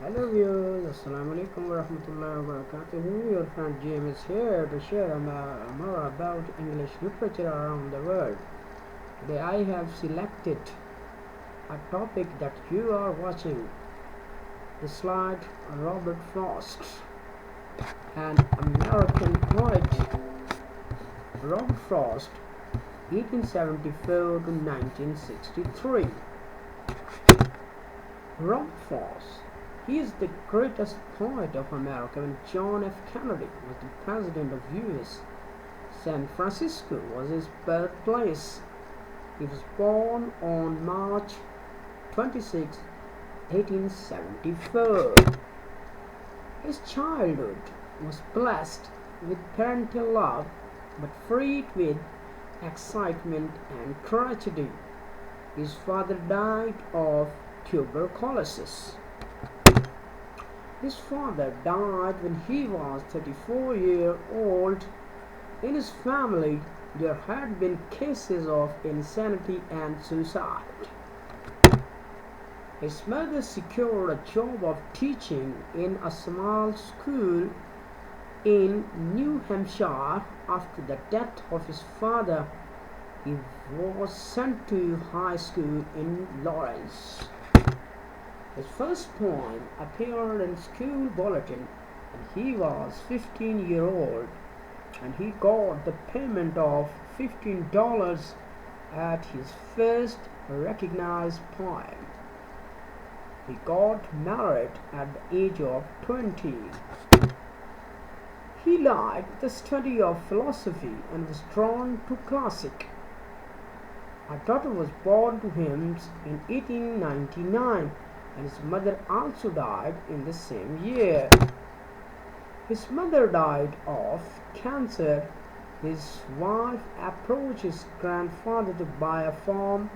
Hello viewers, Assalamu alaikum warahmatullahi wabarakatuh. Your friend Jim is here to share more about English literature around the world. Today I have selected a topic that you are watching. The slide Robert Frost, an American poet. Robert Frost, 1874 to 1963. Robert Frost. He is the greatest poet of America when John F. Kennedy was the president of U.S. San Francisco was his birthplace. He was born on March 26, 1874. His childhood was blessed with parental love but fraught with excitement and tragedy. His father died of tuberculosis. His father died when he was 34 years old. In his family, there had been cases of insanity and suicide. His mother secured a job of teaching in a small school in New Hampshire. After the death of his father, he was sent to high school in Lawrence. His first poem appeared in school bulletin when he was 15 years old, and he got the payment of $15 at his first recognized poem. He got married at the age of 20. He liked the study of philosophy and was drawn to classic. A daughter was born to him in 1899, and his mother also died in the same year. His mother died of cancer. His wife approached his grandfather to buy a farm.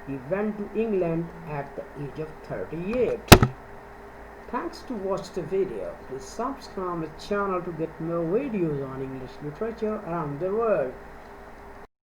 He went to England at the age of 38. Thanks to watch the video. Please subscribe the channel to get more videos on English literature around the world.